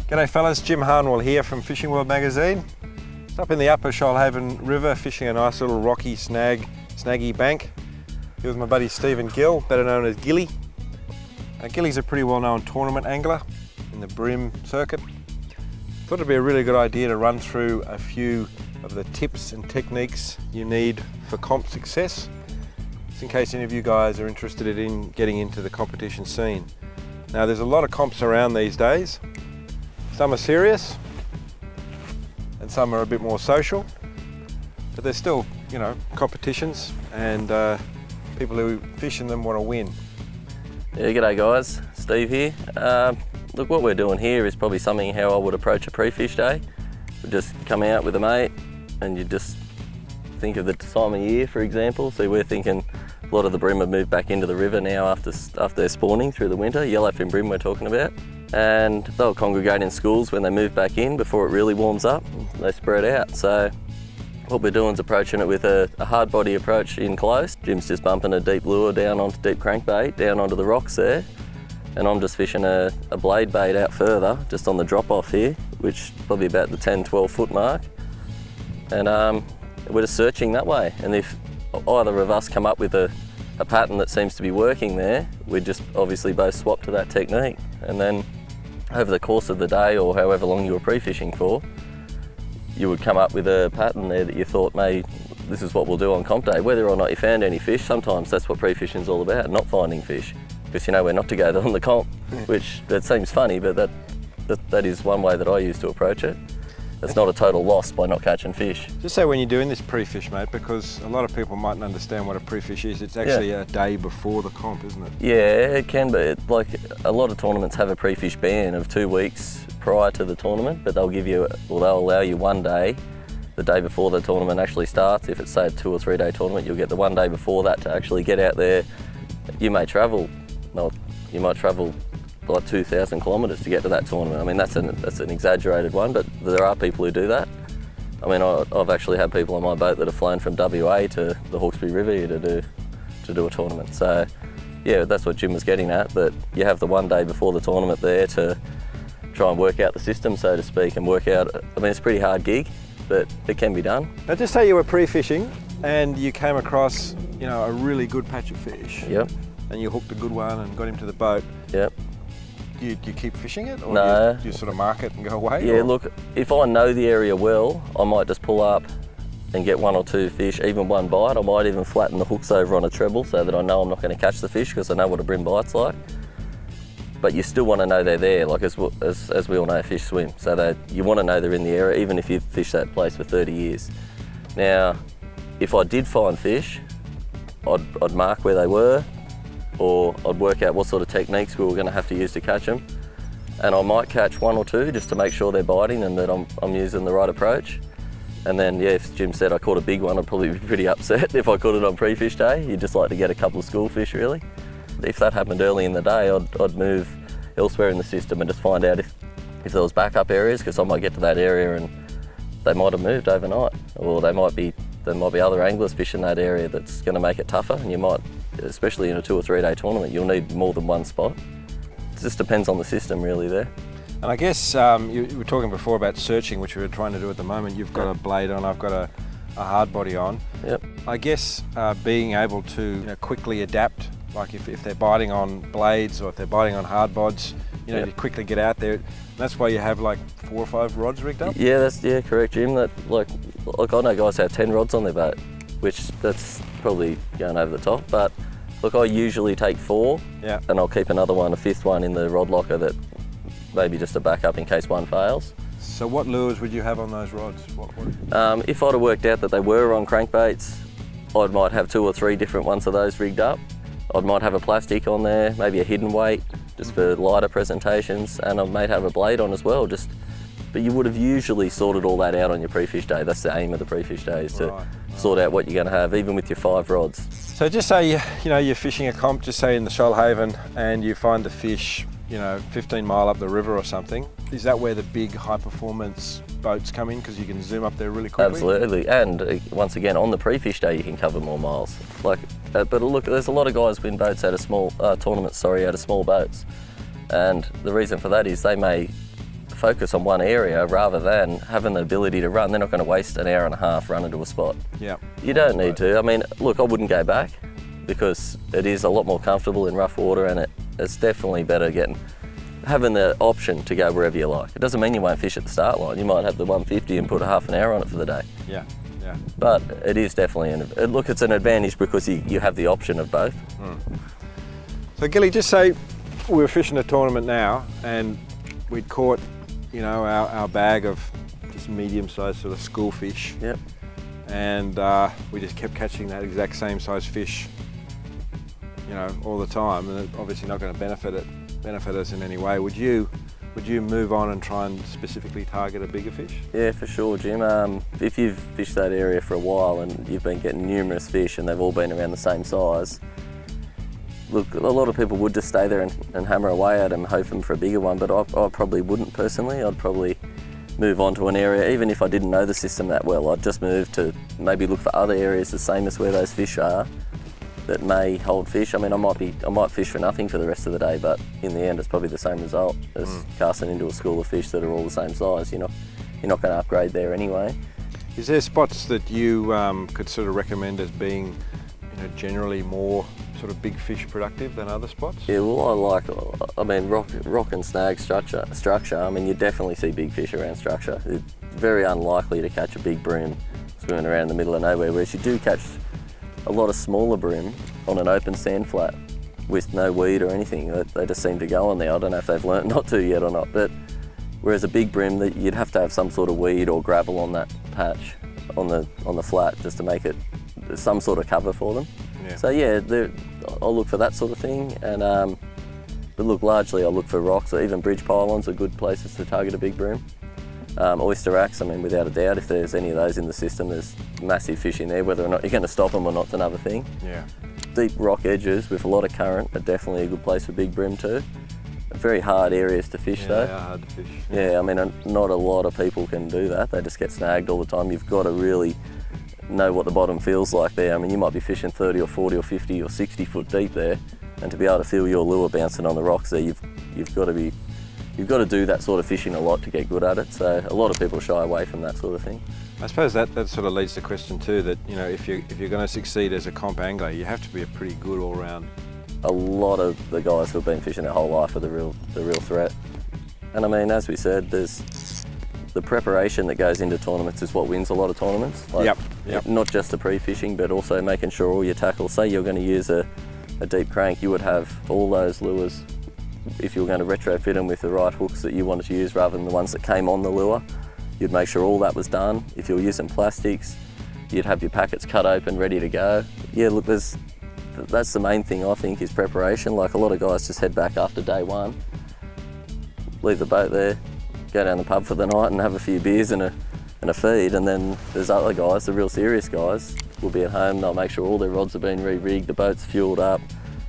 G'day fellas, Jim Harnwell here from Fishing World magazine. It's up in the upper Shoalhaven River fishing a nice little rocky snaggy bank. Here with my buddy Steve Gill, better known as Gilly. Gilly's a pretty well-known tournament angler in the bream circuit. Thought it'd be a really good idea to run through a few of the tips and techniques you need for comp success, just in case any of you guys are interested in getting into the competition scene. Now there's a lot of comps around these days. Some are serious and some are a bit more social, but there's still, competitions, and people who fish in them want to win. Yeah, g'day guys, Steve here. Look, what we're doing here is probably something how I would approach a pre-fish day. We just come out with a mate and you just think of the time of year, for example. So we're thinking a lot of the bream have moved back into the river now after they're spawning through the winter, yellowfin bream we're talking about. And they'll congregate in schools when they move back in before it really warms up. They spread out. So what we're doing is approaching it with a hard body approach in close. Jim's just bumping a deep lure down onto deep crankbait, down onto the rocks there. And I'm just fishing a blade bait out further, just on the drop off here, which is probably about the 10-12 foot mark. And we're just searching that way. And if either of us come up with a pattern that seems to be working there, we just obviously both swap to that technique. And then over the course of the day, or however long you were pre-fishing for, you would come up with a pattern there that you thought, this is what we'll do on comp day. Whether or not you found any fish, sometimes that's what pre-fishing is all about, not finding fish. Because you know we're not together on the comp, which that seems funny, but that is one way that I use to approach it. It's not a total loss by not catching fish. Just say when you're doing this pre-fish, mate, because a lot of people mightn't understand what a pre-fish is. It's actually a day before the comp, isn't it? Yeah, it can be. Like a lot of tournaments have a pre-fish ban of 2 weeks prior to the tournament, but they'll allow you 1 day, the day before the tournament actually starts. If it's say a 2 or 3 day tournament, you'll get the 1 day before that to actually get out there. You might travel like 2,000 kilometres to get to that tournament. I mean, that's an exaggerated one, but there are people who do that. I mean, I've actually had people on my boat that have flown from WA to the Hawkesbury River here to do a tournament. So, yeah, that's what Jim was getting at, that you have the 1 day before the tournament there to try and work out the system, so to speak, and work out, I mean, it's a pretty hard gig, but it can be done. Now, just say you were pre-fishing and you came across, a really good patch of fish. Yep. And you hooked a good one and got him to the boat. Yep. Do you keep fishing it, or no. do you sort of mark it and go away? Yeah, look, if I know the area well, I might just pull up and get 1 or 2 fish, even 1 bite. I might even flatten the hooks over on a treble so that I know I'm not going to catch the fish, because I know what a bream bite's like. But you still want to know they're there, like as we all know, fish swim. So that you want to know they're in the area, even if you've fished that place for 30 years. Now, if I did find fish, I'd mark where they were, or I'd work out what sort of techniques we were going to have to use to catch them. And I might catch 1 or 2 just to make sure they're biting and that I'm using the right approach. And then, yeah, if Jim said I caught a big one, I'd probably be pretty upset if I caught it on pre-fish day. You'd just like to get a couple of school fish, really. If that happened early in the day, I'd move elsewhere in the system and just find out if there was backup areas, because I might get to that area and they might have moved overnight, or there might be other anglers fishing that area that's going to make it tougher, and you might, especially in a 2 or 3 day tournament, you'll need more than 1 spot. It just depends on the system really there. And I guess you were talking before about searching, which we're trying to do at the moment. You've got a blade on, I've got a hard body on. Yep. I guess being able to quickly adapt, like if they're biting on blades or if they're biting on hard bods, to quickly get out there. That's why you have like 4 or 5 rods rigged up? Yeah, that's correct, Jim. That like I know guys have 10 rods on their boat, which that's probably going over the top. But look, I usually take 4, and I'll keep another one, a 5th one in the rod locker, that maybe just a backup in case one fails. So what lures would you have on those rods? If I'd have worked out that they were on crankbaits, I might have 2 or 3 different ones of those rigged up. I might have a plastic on there, maybe a hidden weight, just for lighter presentations, and I might have a blade on as well. But you would have usually sorted all that out on your pre-fish day. That's the aim of the pre-fish day, is to sort out what you're going to have, even with your 5 rods. So just say you're fishing a comp, just say in the Shoalhaven, and you find the fish 15 mile up the river or something. Is that where the big high performance boats come in, because you can zoom up there really quickly? Absolutely, and once again on the pre-fish day you can cover more miles. But look, there's a lot of guys win boats out of small tournaments, out of small boats, and the reason for that is they may focus on one area rather than having the ability to run. They're not going to waste an hour and a half running to a spot. Yeah. You don't need to. I mean, look, I wouldn't go back because it is a lot more comfortable in rough water, and it's definitely better having the option to go wherever you like. It doesn't mean you won't fish at the start line. You might have the 150 and put a half an hour on it for the day. Yeah. Yeah. But it is definitely it's an advantage because you have the option of both. So Gilly, just say we were fishing a tournament now and we'd caught, our bag of just medium-sized sort of school fish. Yep. And we just kept catching that exact same size fish, all the time, and it's obviously not going to benefit us in any way. Would you move on and try and specifically target a bigger fish? Yeah, for sure, Jim. If you've fished that area for a while and you've been getting numerous fish and they've all been around the same size, look, a lot of people would just stay there and hammer away at them, hoping for a bigger one, but I probably wouldn't personally. I'd probably move on to an area, even if I didn't know the system that well, I'd just move to maybe look for other areas the same as where those fish are that may hold fish. I mean, I might fish for nothing for the rest of the day, but in the end it's probably the same result as casting into a school of fish that are all the same size. You're not going to upgrade there anyway. Is there spots that you could sort of recommend as being, generally more sort of big fish productive than other spots? Yeah, well, rock and snag structure. I mean, you definitely see big fish around structure. It's very unlikely to catch a big bream swimming around in the middle of nowhere, whereas you do catch a lot of smaller bream on an open sand flat with no weed or anything. They just seem to go on there. I don't know if they've learnt not to yet or not, but whereas a big bream, that you'd have to have some sort of weed or gravel on that patch on the flat just to make it some sort of cover for them. Yeah. So yeah, I'll look for that sort of thing, and but look, largely I'll look for rocks, or even bridge pylons are good places to target a big bream. Oyster racks, I mean, without a doubt, if there's any of those in the system, there's massive fish in there. Whether or not you're going to stop them or not's another thing. Yeah. Deep rock edges with a lot of current are definitely a good place for big bream too. Very hard areas to fish though. They are hard to fish. Yeah, I mean, not a lot of people can do that. They just get snagged all the time. You've got to really know what the bottom feels like there. I mean, you might be fishing 30 or 40 or 50 or 60 foot deep there, and to be able to feel your lure bouncing on the rocks there, you've got to do that sort of fishing a lot to get good at it. So a lot of people shy away from that sort of thing. I suppose that sort of leads to the question too, that if you're going to succeed as a comp angler, you have to be a pretty good all-round. A lot of the guys who've been fishing their whole life are the real threat. And I mean, as we said, there's the preparation that goes into tournaments is what wins a lot of tournaments. Yep. Not just the pre-fishing, but also making sure all your tackles, say you're going to use a deep crank, you would have all those lures, if you were going to retrofit them with the right hooks that you wanted to use rather than the ones that came on the lure, you'd make sure all that was done. If you were using plastics, you'd have your packets cut open, ready to go. Yeah, look, that's the main thing I think is preparation. Like, a lot of guys just head back after day one, leave the boat there, go down the pub for the night and have a few beers and a feed, and then there's other guys, the real serious guys, will be at home, they'll make sure all their rods have been re-rigged, the boat's fueled up,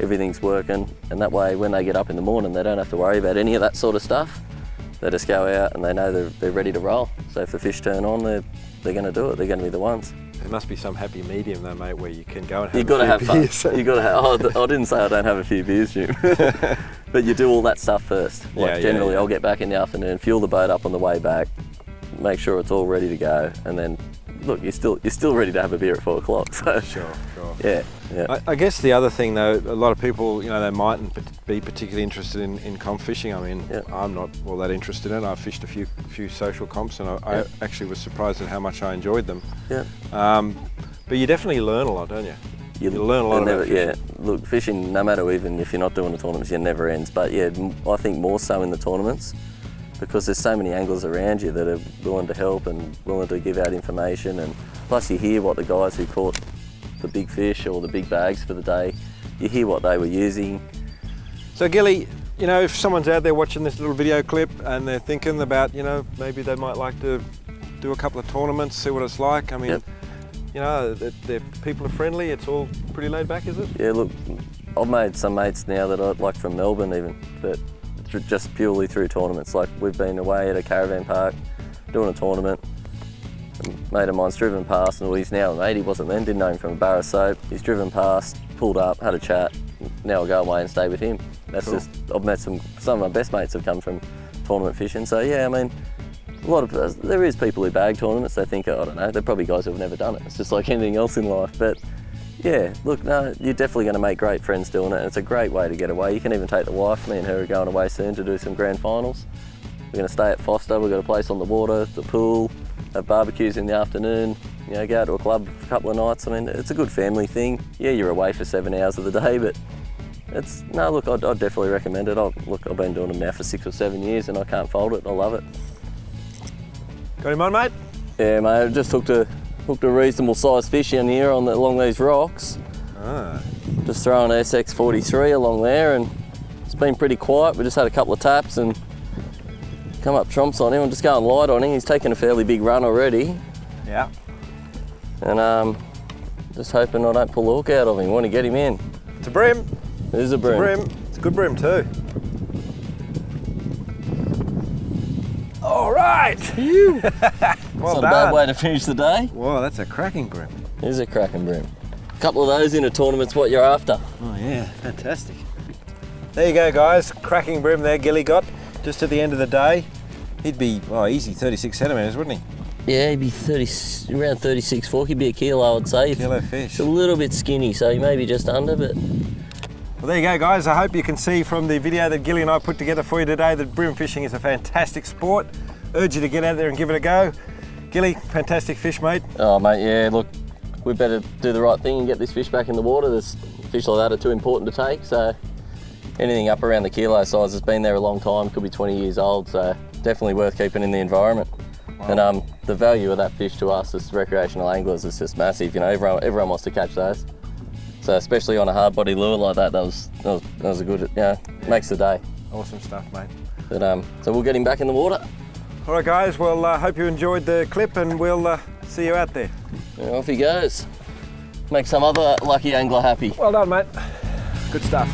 everything's working, and that way when they get up in the morning they don't have to worry about any of that sort of stuff. They just go out and they know they're ready to roll. So if the fish turn on, they're going to do it, they're going to be the ones. There must be some happy medium though, mate, where you can go and have You've got to have beers. fun. You've got to have, I didn't say I don't have a few beers, Jim. But you do all that stuff first. Like generally I'll get back in the afternoon, fuel the boat up on the way back, make sure it's all ready to go, and then look, you're still ready to have a beer at 4 o'clock. So Sure. Yeah. I guess the other thing though, a lot of people, they mightn't be particularly interested in comp fishing. I mean, I'm not all that interested in it. I've fished a few social comps, and I actually was surprised at how much I enjoyed them. Yeah. But you definitely learn a lot, don't you? You learn a lot about fishing. Yeah, look, fishing, no matter even if you're not doing the tournaments, it never ends. But yeah, I think more so in the tournaments, because there's so many anglers around you that are willing to help and willing to give out information, and plus you hear what the guys who caught the big fish or the big bags for the day, you hear what they were using. So Gilly, if someone's out there watching this little video clip and they're thinking about, maybe they might like to do a couple of tournaments, see what it's like. I mean, the people are friendly, it's all pretty laid back, is it? Yeah, look, I've made some mates now that I like from Melbourne even, that just purely through tournaments. Like, we've been away at a caravan park doing a tournament. A mate of mine's driven past, and he's now a mate, he wasn't then, didn't know him from a bar of soap. He's driven past, pulled up, had a chat, now I'll go away and stay with him. That's cool. I've met some of my best mates have come from tournament fishing. So yeah, I mean, there is people who bag tournaments. They think, I don't know, they're probably guys who've never done it. It's just like anything else in life. But yeah, look, no, you're definitely going to make great friends doing it. And it's a great way to get away. You can even take the wife. Me and her are going away soon to do some grand finals. We're going to stay at Foster. We've got a place on the water, the pool, have barbecues in the afternoon. You know, go out to a club for a couple of nights. I mean, it's a good family thing. Yeah, you're away for 7 hours of the day, but look, I'd definitely recommend it. I've been doing them now for 6 or 7 years and I can't fault it. I love it. Got him on, mate? Yeah, mate, I just hooked a reasonable sized fish in here along these rocks. Ah. Just throwing an SX43 along there, and it's been pretty quiet. We just had a couple of taps and come up trumps on him. I'm just going light on him. He's taken a fairly big run already. Yeah. And just hoping I don't pull the hook out of him. Want to get him in. It's a bream. It is a bream. It's a good bream too. All right. Well It's not done. a bad way to finish the day. Whoa, that's a cracking bream. It is a cracking bream. A couple of those in a tournament's what you're after. Oh yeah, fantastic. There you go, guys. Cracking bream there Gilly got just at the end of the day. He'd be, easy 36 centimetres, wouldn't he? Yeah, he'd be around 36, 40. He'd be a kilo, I'd say. Kilo fish. It's a little bit skinny, so he may be just under, but... Well, there you go, guys. I hope you can see from the video that Gilly and I put together for you today that bream fishing is a fantastic sport. Urge you to get out there and give it a go. Gilly, fantastic fish, mate. Oh, mate, yeah, look, we better do the right thing and get this fish back in the water. There's fish like that are too important to take, so anything up around the kilo size has been there a long time, could be 20 years old, so definitely worth keeping in the environment. Wow. And the value of that fish to us as recreational anglers is just massive. You know, everyone wants to catch those. So especially on a hard body lure like that, that was a good, makes the day. Awesome stuff, mate. But so we'll get him back in the water. All right, guys. Well, hope you enjoyed the clip, and we'll see you out there. And off he goes. Make some other lucky angler happy. Well done, mate. Good stuff.